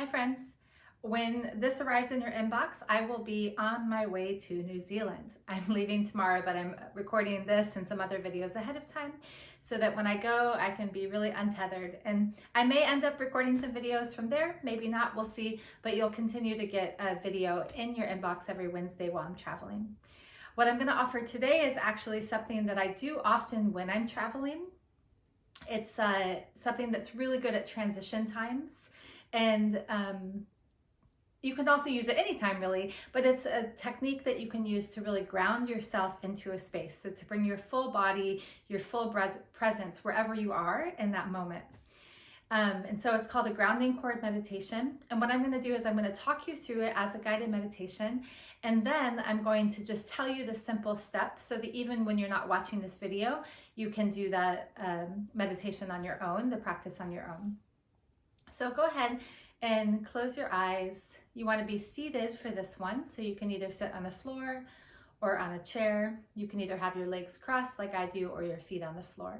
Hi friends. When this arrives in your inbox, I will be on my way to New Zealand. I'm leaving tomorrow, but I'm recording this and some other videos ahead of time so that when I go, I can be really untethered. And I may end up recording some videos from there, maybe not, we'll see, but you'll continue to get a video in your inbox every Wednesday while I'm traveling. What I'm gonna offer today is actually something that I do often when I'm traveling. It's something that's really good at transition times. And you can also use it anytime really, but it's a technique that you can use to really ground yourself into a space. So to bring your full body, your full presence wherever you are in that moment. And so it's called a grounding cord meditation. And what I'm going to do is I'm going to talk you through it as a guided meditation. And then I'm going to just tell you the simple steps so that even when you're not watching this video, you can do that meditation on your own, the practice on your own. So go ahead and close your eyes. You want to be seated for this one. So you can either sit on the floor or on a chair. You can either have your legs crossed like I do or your feet on the floor.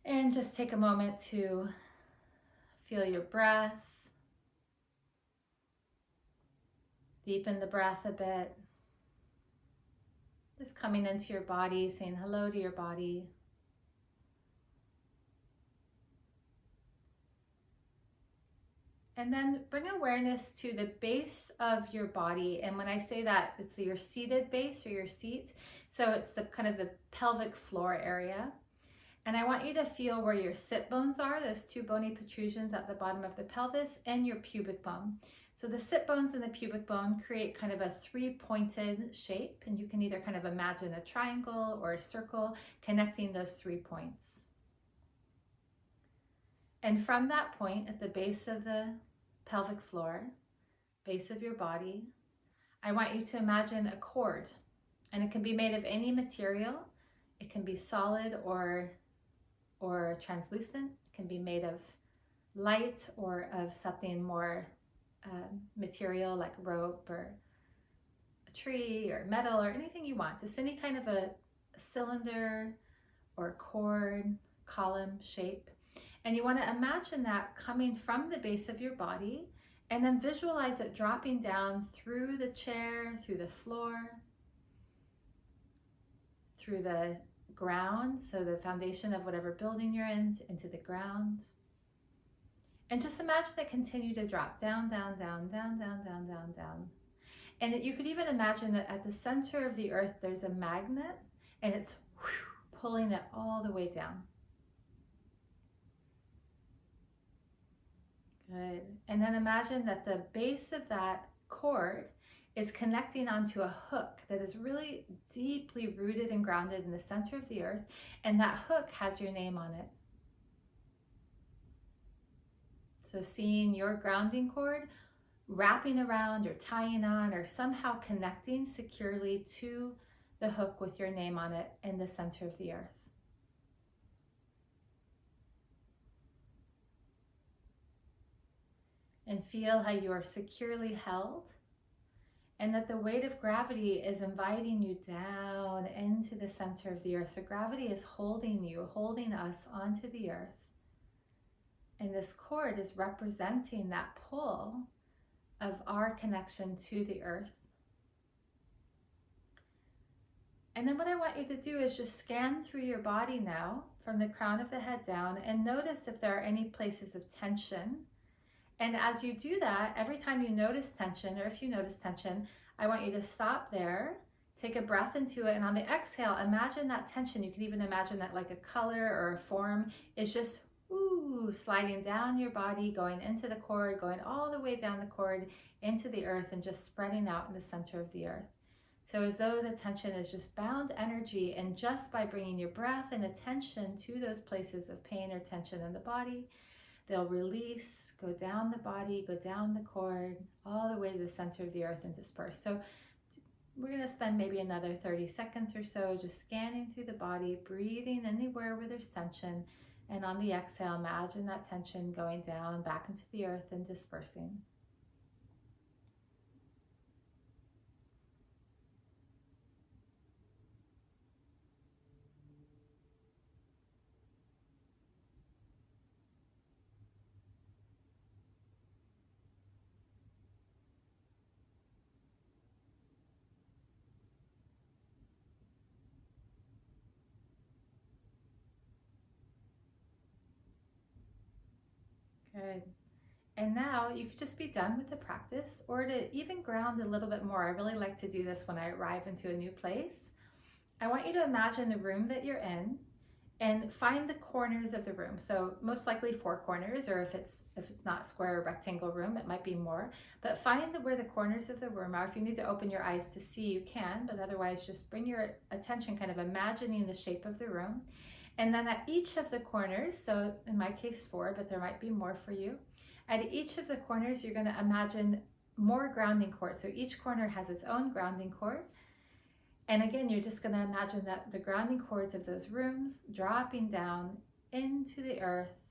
And just take a moment to feel your breath. Deepen the breath a bit. Just coming into your body, saying hello to your body. And then bring awareness to the base of your body. And when I say that, it's your seated base or your seat. So it's the kind of the pelvic floor area. And I want you to feel where your sit bones are, those two bony protrusions at the bottom of the pelvis, and your pubic bone. So the sit bones and the pubic bone create kind of a three-pointed shape, and you can either kind of imagine a triangle or a circle connecting those 3 points. And from that point at the base of the pelvic floor, base of your body, I want you to imagine a cord, and it can be made of any material. It can be solid or translucent. It can be made of light or of something more material like rope or a tree or metal or anything you want. Just any kind of a cylinder or cord, column shape. And you want to imagine that coming from the base of your body and then visualize it dropping down through the chair, through the floor, through the ground, so the foundation of whatever building you're in, into the ground. And just imagine it continue to drop down, down, down, down, down, down, down, down. And you could even imagine that at the center of the earth, there's a magnet and it's pulling it all the way down. Good. And then imagine that the base of that cord is connecting onto a hook that is really deeply rooted and grounded in the center of the earth. And that hook has your name on it. So seeing your grounding cord wrapping around or tying on or somehow connecting securely to the hook with your name on it in the center of the earth. And feel how you are securely held and that the weight of gravity is inviting you down into the center of the earth. So gravity is holding you, holding us onto the earth. And this cord is representing that pull of our connection to the earth. And then what I want you to do is just scan through your body now from the crown of the head down and notice if there are any places of tension. And as you do that, every time you notice tension, or if you notice tension, I want you to stop there, take a breath into it, and on the exhale, imagine that tension. You can even imagine that like a color or a form is just sliding down your body, going into the cord, going all the way down the cord into the earth and just spreading out in the center of the earth. So as though the tension is just bound energy, and just by bringing your breath and attention to those places of pain or tension in the body, they'll release, go down the body, go down the cord, all the way to the center of the earth and disperse. So we're going to spend maybe another 30 seconds or so just scanning through the body, breathing anywhere where there's tension. And on the exhale, imagine that tension going down back into the earth and dispersing. Good. And now you could just be done with the practice, or to even ground a little bit more. I really like to do this when I arrive into a new place. I want you to imagine the room that you're in and find the corners of the room. So most likely 4 corners, or if it's not square or rectangle room, it might be more. But find where the corners of the room are. If you need to open your eyes to see, you can, but otherwise just bring your attention kind of imagining the shape of the room. And then at each of the corners, so in my case 4, but there might be more for you. At each of the corners, you're going to imagine more grounding cords. So each corner has its own grounding cord. And again, you're just going to imagine that the grounding cords of those rooms dropping down into the earth,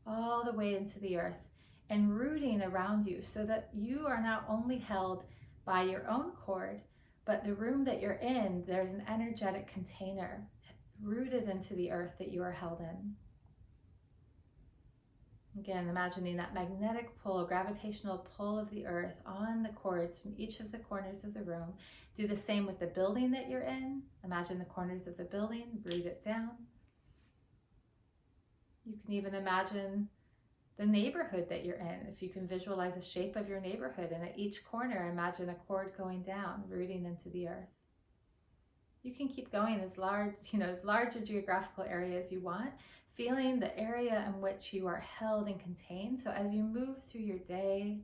all the way into the earth, and rooting around you, so that you are not only held by your own cord, but the room that you're in, there's an energetic container rooted into the earth that you are held in. Again, imagining that magnetic pull, gravitational pull of the earth on the cords from each of the corners of the room. Do the same with the building that you're in. Imagine the corners of the building, root it down. You can even imagine the neighborhood that you're in. If you can visualize the shape of your neighborhood, and at each corner, imagine a cord going down, rooting into the earth. You can keep going as large a geographical area as you want, feeling the area in which you are held and contained. So as you move through your day,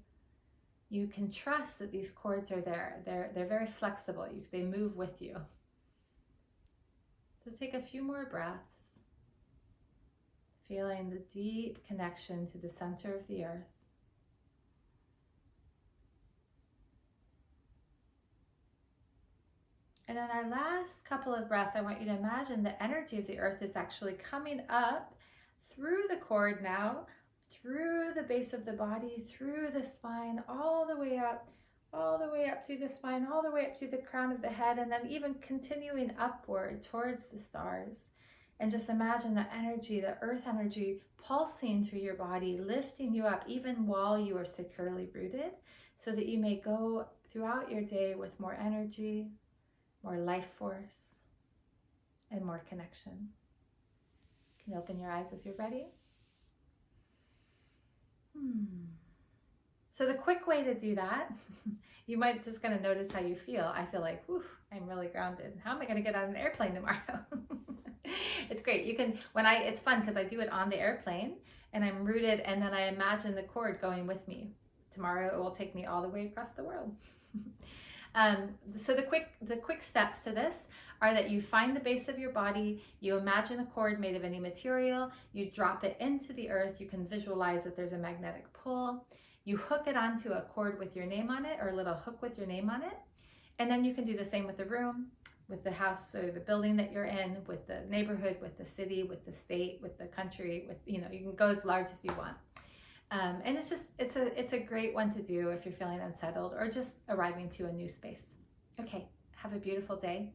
you can trust that these cords are there. They're very flexible. They move with you. So take a few more breaths, feeling the deep connection to the center of the earth. And in our last couple of breaths, I want you to imagine the energy of the earth is actually coming up through the cord now, through the base of the body, through the spine, all the way up through the spine, all the way up to the crown of the head, and then even continuing upward towards the stars. And just imagine the energy, the earth energy, pulsing through your body, lifting you up even while you are securely rooted, so that you may go throughout your day with more energy, more life force, and more connection. You can open your eyes as you're ready. So the quick way to do that, you might just gonna notice how you feel. I feel like, whew, I'm really grounded. How am I gonna get on an airplane tomorrow? It's great. It's fun because I do it on the airplane and I'm rooted, and then I imagine the cord going with me. Tomorrow it will take me all the way across the world. So the quick steps to this are that you find the base of your body, you imagine a cord made of any material, you drop it into the earth, you can visualize that there's a magnetic pull, you hook it onto a cord with your name on it, or a little hook with your name on it, and then you can do the same with the room, with the house or the building that you're in, with the neighborhood, with the city, with the state, with the country, you can go as large as you want. And it's a great one to do if you're feeling unsettled or just arriving to a new space. Okay, have a beautiful day.